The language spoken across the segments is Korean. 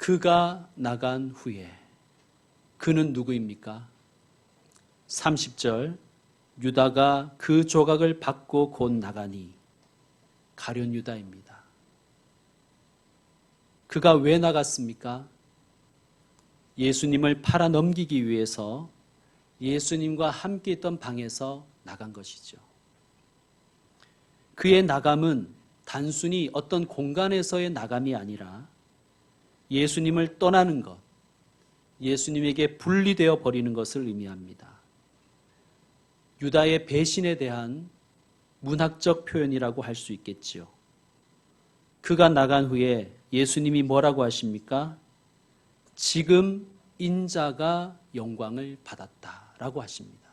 그가 나간 후에 그는 누구입니까? 30절 유다가 그 조각을 받고 곧 나가니 가룟 유다입니다. 그가 왜 나갔습니까? 예수님을 팔아 넘기기 위해서 예수님과 함께 있던 방에서 나간 것이죠. 그의 나감은 단순히 어떤 공간에서의 나감이 아니라 예수님을 떠나는 것, 예수님에게 분리되어 버리는 것을 의미합니다. 유다의 배신에 대한 문학적 표현이라고 할 수 있겠지요. 그가 나간 후에 예수님이 뭐라고 하십니까? 지금 인자가 영광을 받았다라고 하십니다.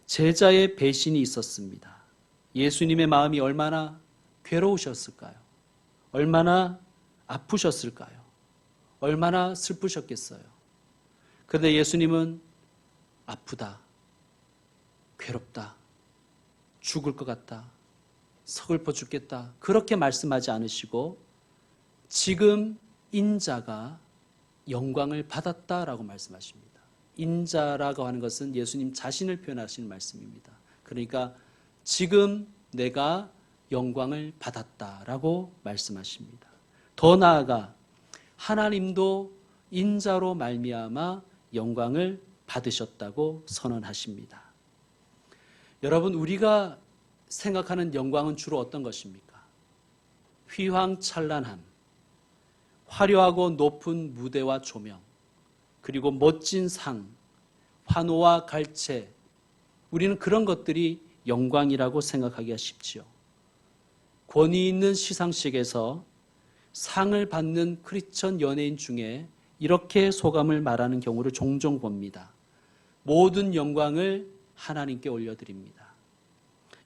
제자의 배신이 있었습니다. 예수님의 마음이 얼마나 괴로우셨을까요? 얼마나 아프셨을까요? 얼마나 슬프셨겠어요? 그런데 예수님은 아프다, 괴롭다, 죽을 것 같다, 서글퍼 죽겠다 그렇게 말씀하지 않으시고 지금 인자가 영광을 받았다라고 말씀하십니다. 인자라고 하는 것은 예수님 자신을 표현하시는 말씀입니다. 그러니까 지금 내가 영광을 받았다라고 말씀하십니다. 더 나아가 하나님도 인자로 말미암아 영광을 받으셨다고 선언하십니다. 여러분, 우리가 생각하는 영광은 주로 어떤 것입니까? 휘황찬란함, 화려하고 높은 무대와 조명, 그리고 멋진 상, 환호와 갈채, 우리는 그런 것들이 영광이라고 생각하기가 쉽지요. 권위 있는 시상식에서 상을 받는 크리스천 연예인 중에 이렇게 소감을 말하는 경우를 종종 봅니다. 모든 영광을 하나님께 올려드립니다.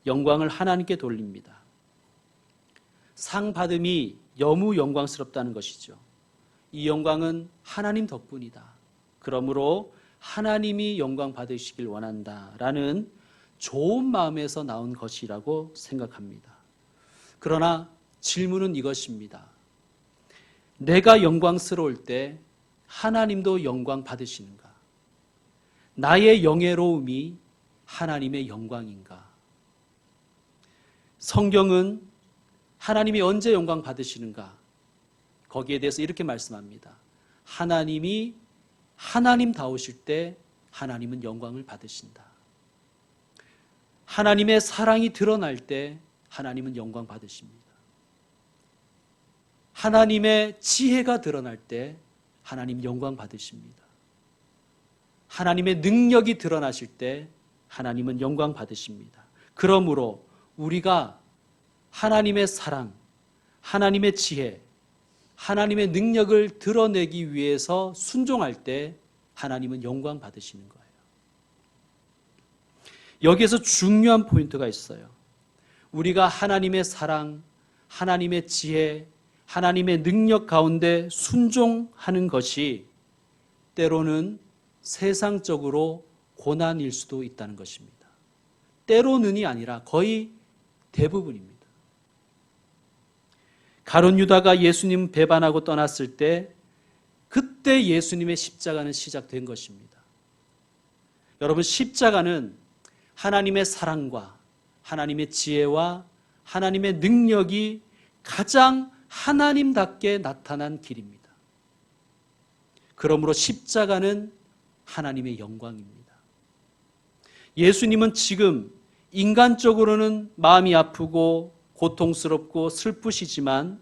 영광을 하나님께 돌립니다. 상 받음이 너무 영광스럽다는 것이죠. 이 영광은 하나님 덕분이다. 그러므로 하나님이 영광 받으시길 원한다라는 좋은 마음에서 나온 것이라고 생각합니다. 그러나 질문은 이것입니다. 내가 영광스러울 때 하나님도 영광 받으시는가? 나의 영예로움이 하나님의 영광인가? 성경은 하나님이 언제 영광 받으시는가? 거기에 대해서 이렇게 말씀합니다. 하나님이 하나님다우실 때 하나님은 영광을 받으신다. 하나님의 사랑이 드러날 때 하나님은 영광 받으십니다. 하나님의 지혜가 드러날 때 하나님 영광 받으십니다. 하나님의 능력이 드러나실 때 하나님은 영광 받으십니다. 그러므로 우리가 하나님의 사랑, 하나님의 지혜, 하나님의 능력을 드러내기 위해서 순종할 때 하나님은 영광 받으시는 거예요. 여기에서 중요한 포인트가 있어요. 우리가 하나님의 사랑, 하나님의 지혜, 하나님의 능력 가운데 순종하는 것이 때로는 세상적으로 고난일 수도 있다는 것입니다. 때로는이 아니라 거의 대부분입니다. 가룟 유다가 예수님 배반하고 떠났을 때 그때 예수님의 십자가는 시작된 것입니다. 여러분, 십자가는 하나님의 사랑과 하나님의 지혜와 하나님의 능력이 가장 하나님답게 나타난 길입니다. 그러므로 십자가는 하나님의 영광입니다. 예수님은 지금 인간적으로는 마음이 아프고 고통스럽고 슬프시지만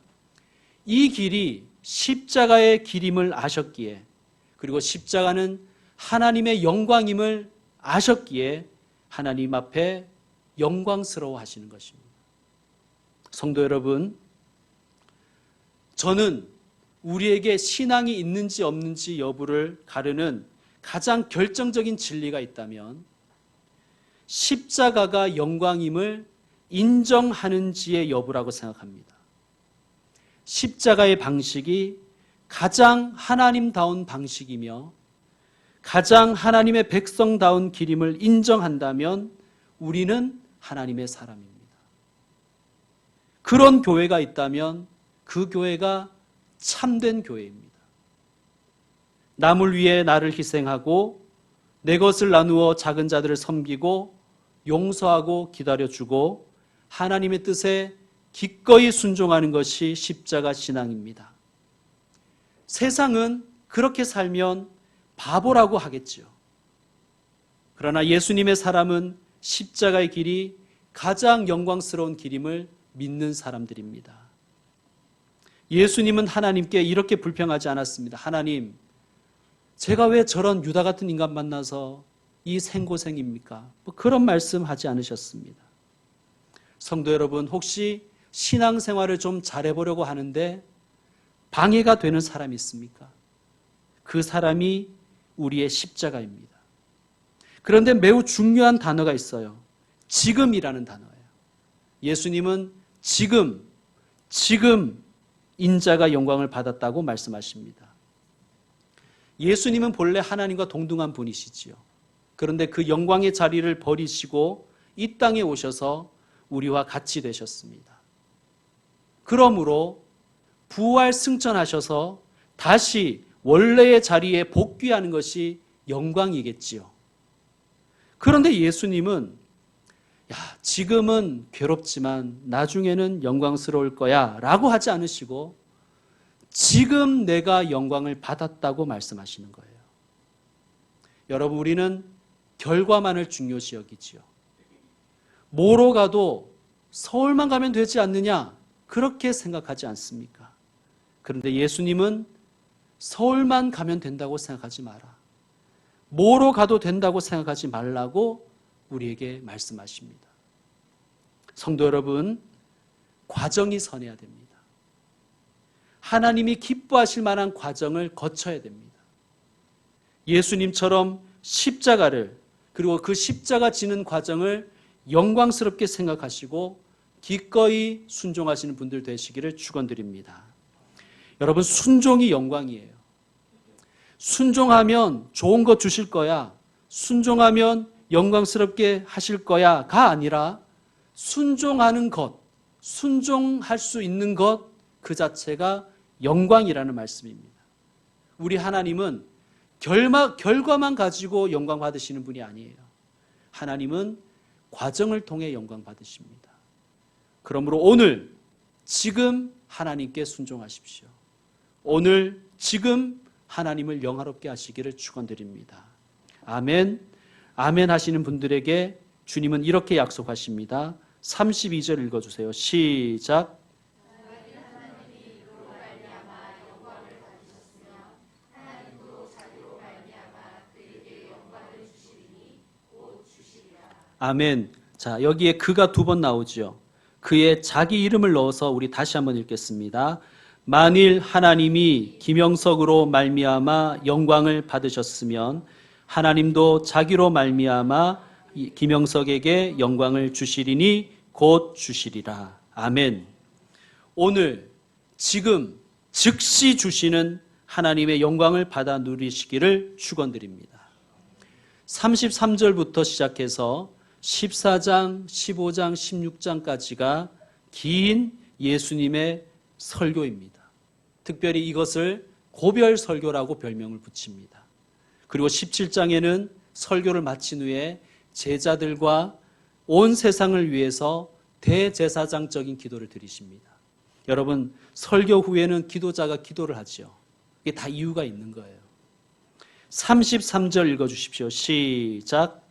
이 길이 십자가의 길임을 아셨기에, 그리고 십자가는 하나님의 영광임을 아셨기에 하나님 앞에 영광스러워 하시는 것입니다. 성도 여러분, 저는 우리에게 신앙이 있는지 없는지 여부를 가르는 가장 결정적인 진리가 있다면 십자가가 영광임을 인정하는지의 여부라고 생각합니다. 십자가의 방식이 가장 하나님다운 방식이며 가장 하나님의 백성다운 길임을 인정한다면 우리는 하나님의 사람입니다. 그런 교회가 있다면 그 교회가 참된 교회입니다. 남을 위해 나를 희생하고 내 것을 나누어 작은 자들을 섬기고 용서하고 기다려주고 하나님의 뜻에 기꺼이 순종하는 것이 십자가 신앙입니다. 세상은 그렇게 살면 바보라고 하겠지요. 그러나 예수님의 사람은 십자가의 길이 가장 영광스러운 길임을 믿는 사람들입니다. 예수님은 하나님께 이렇게 불평하지 않았습니다. 하나님, 제가 왜 저런 유다 같은 인간 만나서 이 생고생입니까? 그런 말씀하지 않으셨습니다. 성도 여러분, 혹시 신앙생활을 좀 잘해보려고 하는데 방해가 되는 사람이 있습니까? 그 사람이 우리의 십자가입니다. 그런데 매우 중요한 단어가 있어요. 지금이라는 단어예요. 예수님은 지금 인자가 영광을 받았다고 말씀하십니다. 예수님은 본래 하나님과 동등한 분이시지요. 그런데 그 영광의 자리를 버리시고 이 땅에 오셔서 우리와 같이 되셨습니다. 그러므로 부활 승천하셔서 다시 원래의 자리에 복귀하는 것이 영광이겠지요. 그런데 예수님은 지금은 괴롭지만 나중에는 영광스러울 거야 라고 하지 않으시고 지금 내가 영광을 받았다고 말씀하시는 거예요. 여러분, 우리는 결과만을 중요시 여기지요. 뭐로 가도 서울만 가면 되지 않느냐, 그렇게 생각하지 않습니까? 그런데 예수님은 서울만 가면 된다고 생각하지 마라. 뭐로 가도 된다고 생각하지 말라고 우리에게 말씀하십니다. 성도 여러분, 과정이 선해야 됩니다. 하나님이 기뻐하실 만한 과정을 거쳐야 됩니다. 예수님처럼 십자가를, 그리고 그 십자가 지는 과정을 영광스럽게 생각하시고 기꺼이 순종하시는 분들 되시기를 축원드립니다. 여러분, 순종이 영광이에요. 순종하면 좋은 것 주실 거야, 순종하면 영광스럽게 하실 거야가 아니라 순종하는 것, 순종할 수 있는 것 그 자체가 영광이라는 말씀입니다. 우리 하나님은 결과만 가지고 영광 받으시는 분이 아니에요. 하나님은 과정을 통해 영광 받으십니다. 그러므로 오늘 지금 하나님께 순종하십시오. 오늘 지금 하나님을 영화롭게 하시기를 축원드립니다. 아멘. 아멘 하시는 분들에게 주님은 이렇게 약속하십니다. 32절 읽어주세요. 시작. 아멘. 자, 여기에 그가 두 번 나오죠. 그의 자기 이름을 넣어서 우리 다시 한번 읽겠습니다. 만일 하나님이 김영석으로 말미암아 영광을 받으셨으면 하나님도 자기로 말미암아 김영석에게 영광을 주시리니 곧 주시리라. 아멘. 오늘 지금 즉시 주시는 하나님의 영광을 받아 누리시기를 축원드립니다. 33절부터 시작해서 14장, 15장, 16장까지가 긴 예수님의 설교입니다. 특별히 이것을 고별 설교라고 별명을 붙입니다. 그리고 17장에는 설교를 마친 후에 제자들과 온 세상을 위해서 대제사장적인 기도를 드리십니다. 여러분, 설교 후에는 기도자가 기도를 하죠. 이게 다 이유가 있는 거예요. 33절 읽어주십시오. 시작.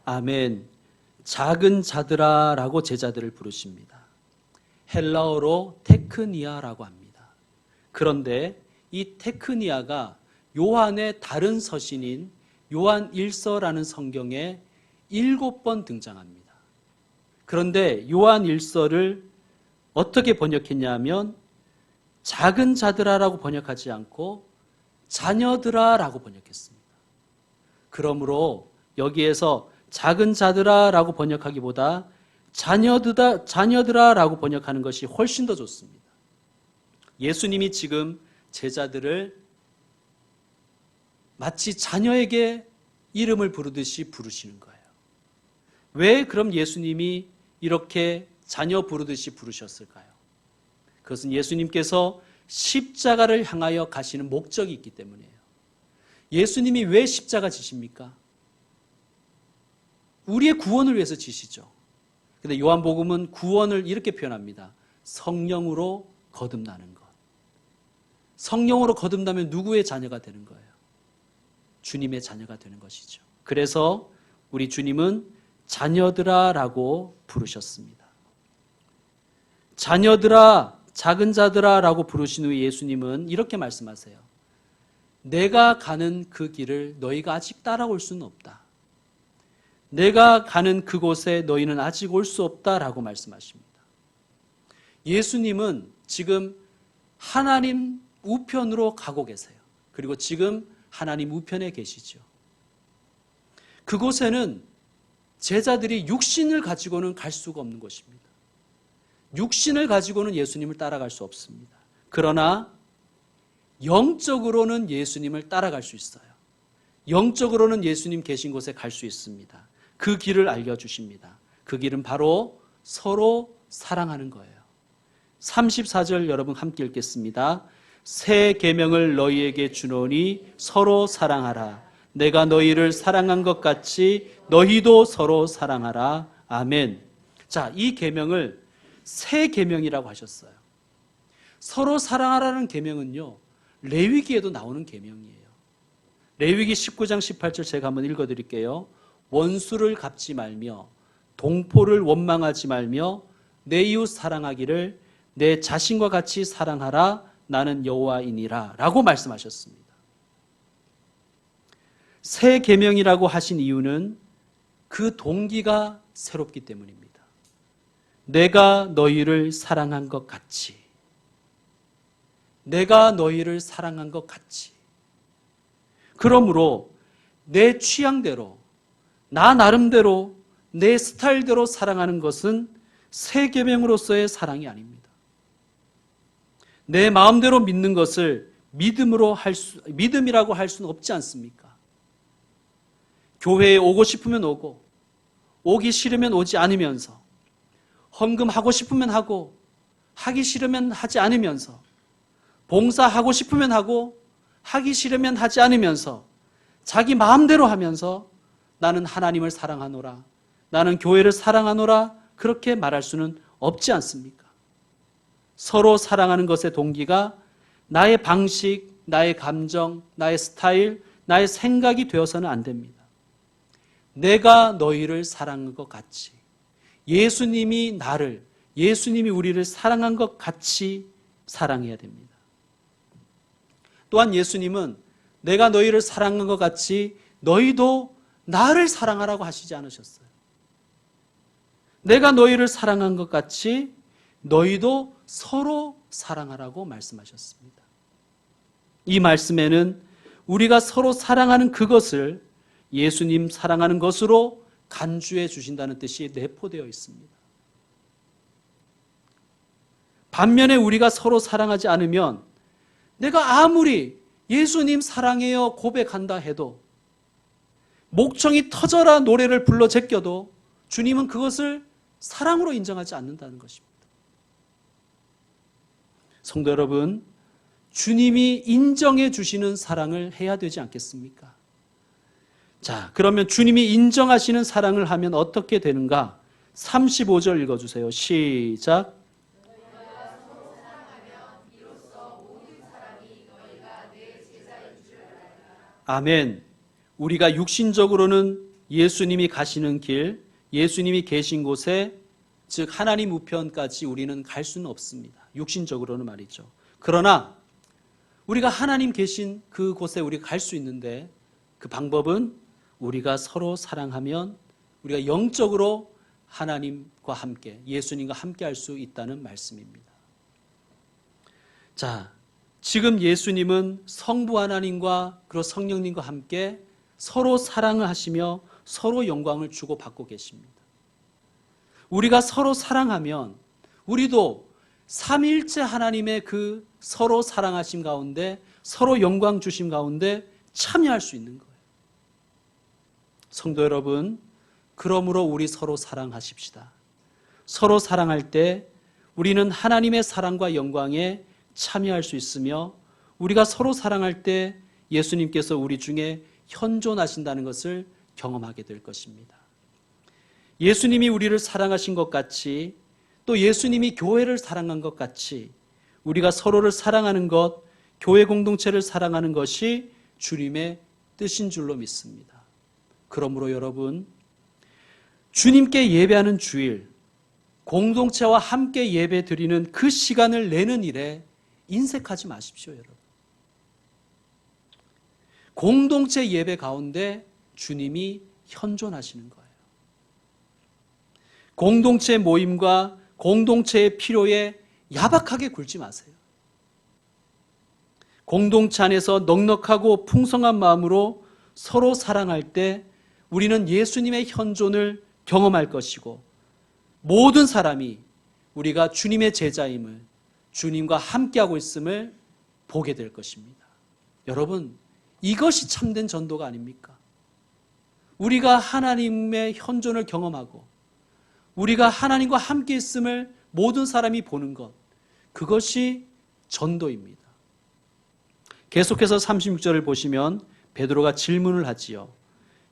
아멘. 작은 자들아 라고 제자들을 부르십니다. 헬라어로 테크니아라고 합니다. 그런데 이 테크니아가 요한의 다른 서신인 요한 1서라는 성경에 7번 등장합니다. 그런데 요한 1서를 어떻게 번역했냐면 작은 자들아라고 번역하지 않고 자녀들아라고 번역했습니다. 그러므로 여기에서 작은 자들아라고 번역하기보다 자녀들아라고 번역하는 것이 훨씬 더 좋습니다. 예수님이 지금 제자들을 마치 자녀에게 이름을 부르듯이 부르시는 거예요. 왜 그럼 예수님이 이렇게 자녀 부르듯이 부르셨을까요? 그것은 예수님께서 십자가를 향하여 가시는 목적이 있기 때문이에요. 예수님이 왜 십자가 지십니까? 우리의 구원을 위해서 지시죠. 근데 요한복음은 구원을 이렇게 표현합니다. 성령으로 거듭나는 것. 성령으로 거듭나면 누구의 자녀가 되는 거예요? 주님의 자녀가 되는 것이죠. 그래서 우리 주님은 자녀들아 라고 부르셨습니다. 자녀들아, 작은 자들아 라고 부르신 후에 예수님은 이렇게 말씀하세요. 내가 가는 그 길을 너희가 아직 따라올 수는 없다. 내가 가는 그곳에 너희는 아직 올 수 없다라고 말씀하십니다. 예수님은 지금 하나님 우편으로 가고 계세요. 그리고 지금 하나님 우편에 계시죠. 그곳에는 제자들이 육신을 가지고는 갈 수가 없는 곳입니다. 육신을 가지고는 예수님을 따라갈 수 없습니다. 그러나 영적으로는 예수님을 따라갈 수 있어요. 영적으로는 예수님 계신 곳에 갈 수 있습니다. 그 길을 알려주십니다. 그 길은 바로 서로 사랑하는 거예요. 34절 여러분 함께 읽겠습니다. 새 계명을 너희에게 주노니 서로 사랑하라. 내가 너희를 사랑한 것 같이 너희도 서로 사랑하라. 아멘. 자, 이 계명을 새 계명이라고 하셨어요. 서로 사랑하라는 계명은요, 레위기에도 나오는 계명이에요. 레위기 19장 18절 제가 한번 읽어드릴게요. 원수를 갚지 말며 동포를 원망하지 말며 내 이웃 사랑하기를 내 자신과 같이 사랑하라. 나는 여호와이니라 라고 말씀하셨습니다. 새 계명이라고 하신 이유는 그 동기가 새롭기 때문입니다. 내가 너희를 사랑한 것 같이, 내가 너희를 사랑한 것 같이. 그러므로 내 취향대로, 나 나름대로, 내 스타일대로 사랑하는 것은 새 계명으로서의 사랑이 아닙니다. 내 마음대로 믿는 것을 믿음이라고 할 수는 없지 않습니까? 교회에 오고 싶으면 오고, 오기 싫으면 오지 않으면서, 헌금하고 싶으면 하고, 하기 싫으면 하지 않으면서, 봉사하고 싶으면 하고, 하기 싫으면 하지 않으면서, 자기 마음대로 하면서 나는 하나님을 사랑하노라, 나는 교회를 사랑하노라, 그렇게 말할 수는 없지 않습니까? 서로 사랑하는 것의 동기가 나의 방식, 나의 감정, 나의 스타일, 나의 생각이 되어서는 안 됩니다. 내가 너희를 사랑한 것 같이, 예수님이 나를, 예수님이 우리를 사랑한 것 같이 사랑해야 됩니다. 또한 예수님은 내가 너희를 사랑한 것 같이 너희도 나를 사랑하라고 하시지 않으셨어요. 내가 너희를 사랑한 것 같이 너희도 서로 사랑하라고 말씀하셨습니다. 이 말씀에는 우리가 서로 사랑하는 그것을 예수님 사랑하는 것으로 간주해 주신다는 뜻이 내포되어 있습니다. 반면에 우리가 서로 사랑하지 않으면 내가 아무리 예수님 사랑해요 고백한다 해도, 목청이 터져라 노래를 불러 제껴도 주님은 그것을 사랑으로 인정하지 않는다는 것입니다. 성도 여러분, 주님이 인정해 주시는 사랑을 해야 되지 않겠습니까? 자, 그러면 주님이 인정하시는 사랑을 하면 어떻게 되는가? 35절 읽어주세요. 시작. 아멘. 우리가 육신적으로는 예수님이 가시는 길, 예수님이 계신 곳에, 즉 하나님 우편까지 우리는 갈 수는 없습니다. 육신적으로는 말이죠. 그러나 우리가 하나님 계신 그곳에 우리가 갈 수 있는데, 그 방법은 우리가 서로 사랑하면 우리가 영적으로 하나님과 함께, 예수님과 함께 할 수 있다는 말씀입니다. 자, 지금 예수님은 성부 하나님과 그리고 성령님과 함께 서로 사랑을 하시며 서로 영광을 주고 받고 계십니다. 우리가 서로 사랑하면 우리도 삼위일체 하나님의 그 서로 사랑하심 가운데, 서로 영광 주심 가운데 참여할 수 있는 거예요. 성도 여러분, 그러므로 우리 서로 사랑하십시다. 서로 사랑할 때 우리는 하나님의 사랑과 영광에 참여할 수 있으며, 우리가 서로 사랑할 때 예수님께서 우리 중에 현존하신다는 것을 경험하게 될 것입니다. 예수님이 우리를 사랑하신 것 같이, 또 예수님이 교회를 사랑한 것 같이 우리가 서로를 사랑하는 것, 교회 공동체를 사랑하는 것이 주님의 뜻인 줄로 믿습니다. 그러므로 여러분, 주님께 예배하는 주일, 공동체와 함께 예배 드리는 그 시간을 내는 일에 인색하지 마십시오, 여러분. 공동체 예배 가운데 주님이 현존하시는 거예요. 공동체 모임과 공동체의 필요에 야박하게 굴지 마세요. 공동체 안에서 넉넉하고 풍성한 마음으로 서로 사랑할 때 우리는 예수님의 현존을 경험할 것이고, 모든 사람이 우리가 주님의 제자임을, 주님과 함께하고 있음을 보게 될 것입니다. 여러분, 이것이 참된 전도가 아닙니까? 우리가 하나님의 현존을 경험하고 우리가 하나님과 함께 있음을 모든 사람이 보는 것, 그것이 전도입니다. 계속해서 36절을 보시면 베드로가 질문을 하지요.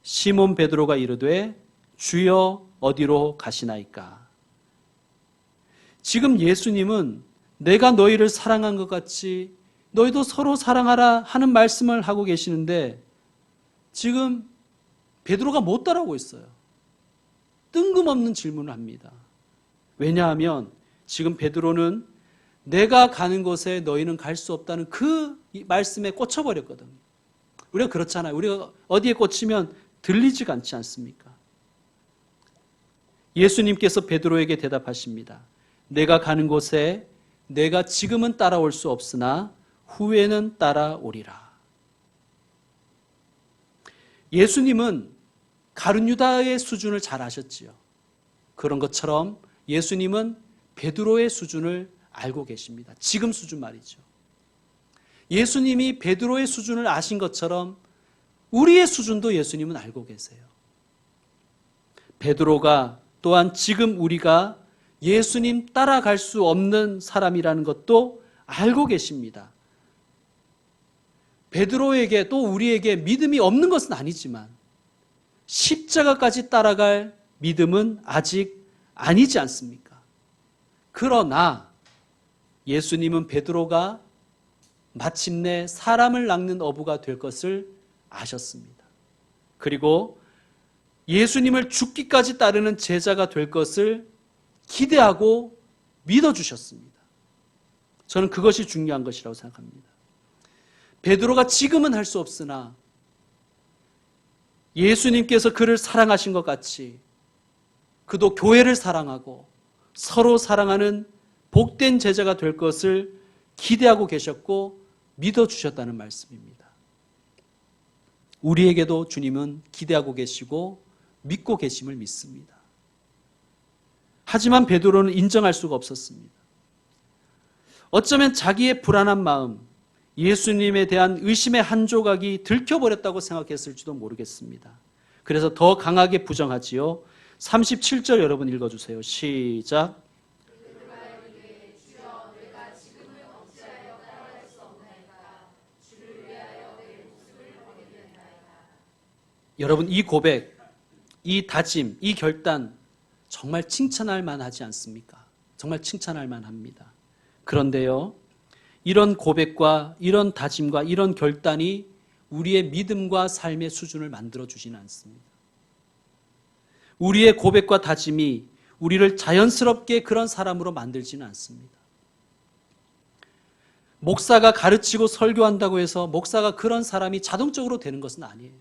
시몬 베드로가 이르되 주여 어디로 가시나이까? 지금 예수님은 내가 너희를 사랑한 것 같이 너희도 서로 사랑하라 하는 말씀을 하고 계시는데, 지금 베드로가 못 따라오고 있어요. 뜬금없는 질문을 합니다. 왜냐하면 지금 베드로는 내가 가는 곳에 너희는 갈 수 없다는 그 말씀에 꽂혀버렸거든요. 우리가 그렇잖아요. 우리가 어디에 꽂히면 들리지가 않지 않습니까? 예수님께서 베드로에게 대답하십니다. 내가 가는 곳에 내가 지금은 따라올 수 없으나 후에는 따라오리라. 예수님은 가룟 유다의 수준을 잘 아셨지요. 그런 것처럼 예수님은 베드로의 수준을 알고 계십니다. 지금 수준 말이죠. 예수님이 베드로의 수준을 아신 것처럼 우리의 수준도 예수님은 알고 계세요. 베드로가 또한 지금 우리가 예수님 따라갈 수 없는 사람이라는 것도 알고 계십니다. 베드로에게 또 우리에게 믿음이 없는 것은 아니지만 십자가까지 따라갈 믿음은 아직 아니지 않습니까? 그러나 예수님은 베드로가 마침내 사람을 낚는 어부가 될 것을 아셨습니다. 그리고 예수님을 죽기까지 따르는 제자가 될 것을 기대하고 믿어주셨습니다. 저는 그것이 중요한 것이라고 생각합니다. 베드로가 지금은 할 수 없으나 예수님께서 그를 사랑하신 것 같이 그도 교회를 사랑하고 서로 사랑하는 복된 제자가 될 것을 기대하고 계셨고 믿어주셨다는 말씀입니다. 우리에게도 주님은 기대하고 계시고 믿고 계심을 믿습니다. 하지만 베드로는 인정할 수가 없었습니다. 어쩌면 자기의 불안한 마음, 예수님에 대한 의심의 한 조각이 들켜버렸다고 생각했을지도 모르겠습니다. 그래서 더 강하게 부정하지요. 37절 여러분 읽어주세요. 시작. 여러분, 이 고백, 이 다짐, 이 결단 정말 칭찬할 만하지 않습니까? 정말 칭찬할 만합니다. 그런데요, 이런 고백과 이런 다짐과 이런 결단이 우리의 믿음과 삶의 수준을 만들어주지는 않습니다. 우리의 고백과 다짐이 우리를 자연스럽게 그런 사람으로 만들지는 않습니다. 목사가 가르치고 설교한다고 해서 목사가 그런 사람이 자동적으로 되는 것은 아니에요.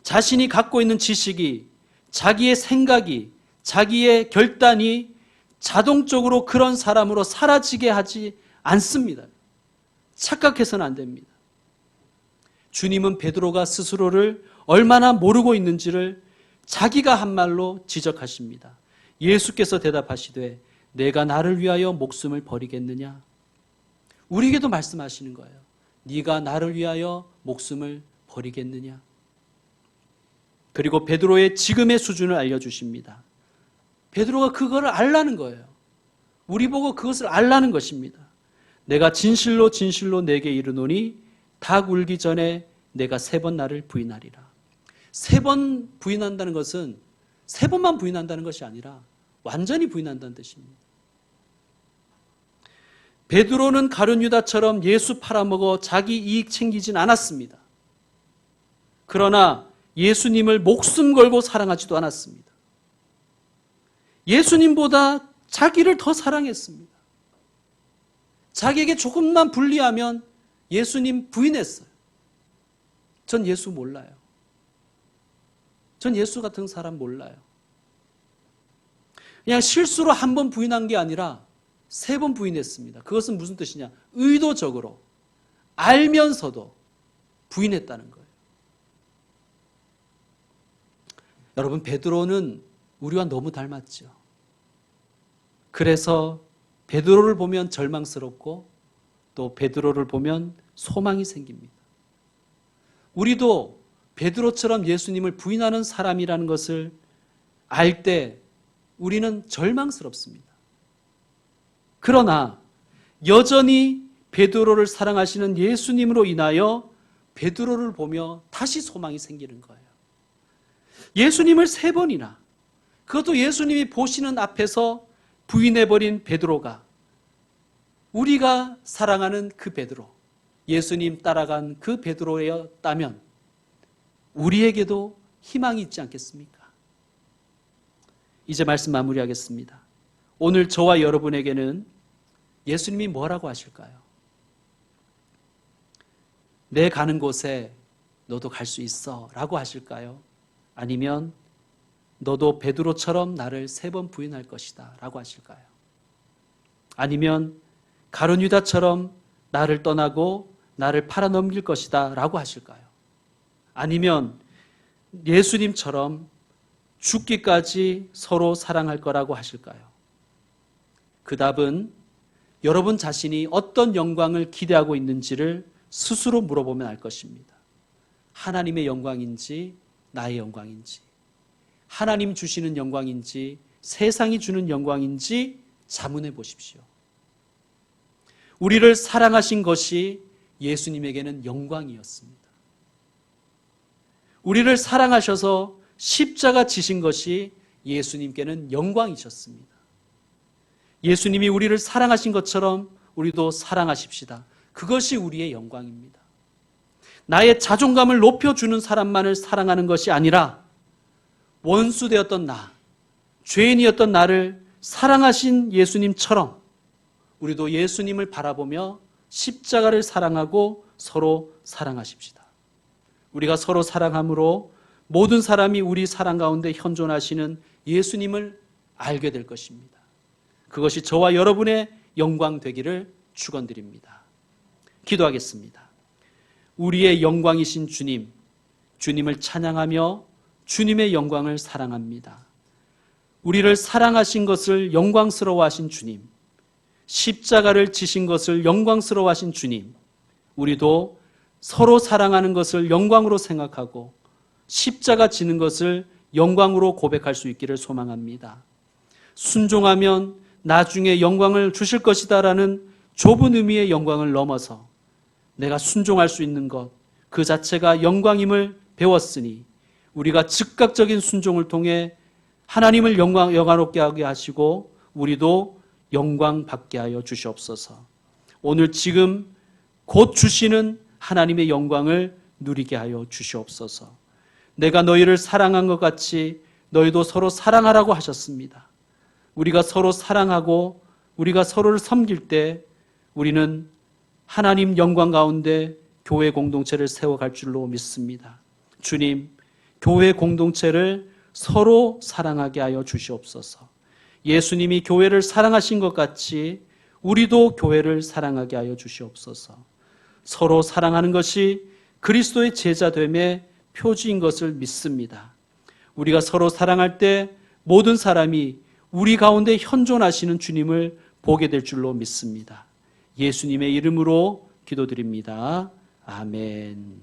자신이 갖고 있는 지식이, 자기의 생각이, 자기의 결단이 자동적으로 그런 사람으로 사라지게 하지 않습니다. 착각해서는 안 됩니다. 주님은 베드로가 스스로를 얼마나 모르고 있는지를 자기가 한 말로 지적하십니다. 예수께서 대답하시되 내가 나를 위하여 목숨을 버리겠느냐? 우리에게도 말씀하시는 거예요. 네가 나를 위하여 목숨을 버리겠느냐? 그리고 베드로의 지금의 수준을 알려주십니다. 베드로가 그거를 알라는 거예요. 우리 보고 그것을 알라는 것입니다. 내가 진실로 진실로 내게 이르노니 닭 울기 전에 내가 3번 나를 부인하리라. 3번 부인한다는 것은 3번만 부인한다는 것이 아니라 완전히 부인한다는 뜻입니다. 베드로는 가룟 유다처럼 예수 팔아먹어 자기 이익 챙기진 않았습니다. 그러나 예수님을 목숨 걸고 사랑하지도 않았습니다. 예수님보다 자기를 더 사랑했습니다. 자기에게 조금만 불리하면 예수님 부인했어요. 전 예수 몰라요. 전 예수 같은 사람 몰라요. 그냥 실수로 한 번 부인한 게 아니라 3번 부인했습니다. 그것은 무슨 뜻이냐? 의도적으로 알면서도 부인했다는 거예요. 여러분, 베드로는 우리와 너무 닮았죠. 그래서 베드로를 보면 절망스럽고 또 베드로를 보면 소망이 생깁니다. 우리도 베드로처럼 예수님을 부인하는 사람이라는 것을 알 때 우리는 절망스럽습니다. 그러나 여전히 베드로를 사랑하시는 예수님으로 인하여 베드로를 보며 다시 소망이 생기는 거예요. 예수님을 3번이나, 그것도 예수님이 보시는 앞에서 부인해버린 베드로가 우리가 사랑하는 그 베드로, 예수님 따라간 그 베드로였다면 우리에게도 희망이 있지 않겠습니까? 이제 말씀 마무리하겠습니다. 오늘 저와 여러분에게는 예수님이 뭐라고 하실까요? 내 가는 곳에 너도 갈 수 있어 라고 하실까요? 아니면 너도 베드로처럼 나를 3번 부인할 것이다 라고 하실까요? 아니면 가룟 유다처럼 나를 떠나고 나를 팔아넘길 것이다 라고 하실까요? 아니면 예수님처럼 죽기까지 서로 사랑할 거라고 하실까요? 그 답은 여러분 자신이 어떤 영광을 기대하고 있는지를 스스로 물어보면 알 것입니다. 하나님의 영광인지 나의 영광인지, 하나님 주시는 영광인지 세상이 주는 영광인지 자문해 보십시오. 우리를 사랑하신 것이 예수님에게는 영광이었습니다. 우리를 사랑하셔서 십자가 지신 것이 예수님께는 영광이셨습니다. 예수님이 우리를 사랑하신 것처럼 우리도 사랑하십시다. 그것이 우리의 영광입니다. 나의 자존감을 높여주는 사람만을 사랑하는 것이 아니라 원수 되었던 나, 죄인이었던 나를 사랑하신 예수님처럼 우리도 예수님을 바라보며 십자가를 사랑하고 서로 사랑하십시다. 우리가 서로 사랑함으로 모든 사람이 우리 사랑 가운데 현존하시는 예수님을 알게 될 것입니다. 그것이 저와 여러분의 영광 되기를 축원드립니다. 기도하겠습니다. 우리의 영광이신 주님, 주님을 찬양하며 주님의 영광을 사랑합니다. 우리를 사랑하신 것을 영광스러워하신 주님, 십자가를 지신 것을 영광스러워하신 주님, 우리도 서로 사랑하는 것을 영광으로 생각하고 십자가 지는 것을 영광으로 고백할 수 있기를 소망합니다. 순종하면 나중에 영광을 주실 것이다라는 좁은 의미의 영광을 넘어서 내가 순종할 수 있는 것, 그 자체가 영광임을 배웠으니 우리가 즉각적인 순종을 통해 하나님을 영광롭게 하게 하시고 우리도 영광 받게 하여 주시옵소서. 오늘 지금 곧 주시는 하나님의 영광을 누리게 하여 주시옵소서. 내가 너희를 사랑한 것 같이 너희도 서로 사랑하라고 하셨습니다. 우리가 서로 사랑하고 우리가 서로를 섬길 때 우리는 하나님 영광 가운데 교회 공동체를 세워갈 줄로 믿습니다. 주님, 교회 공동체를 서로 사랑하게 하여 주시옵소서. 예수님이 교회를 사랑하신 것 같이 우리도 교회를 사랑하게 하여 주시옵소서. 서로 사랑하는 것이 그리스도의 제자됨의 표지인 것을 믿습니다. 우리가 서로 사랑할 때 모든 사람이 우리 가운데 현존하시는 주님을 보게 될 줄로 믿습니다. 예수님의 이름으로 기도드립니다. 아멘.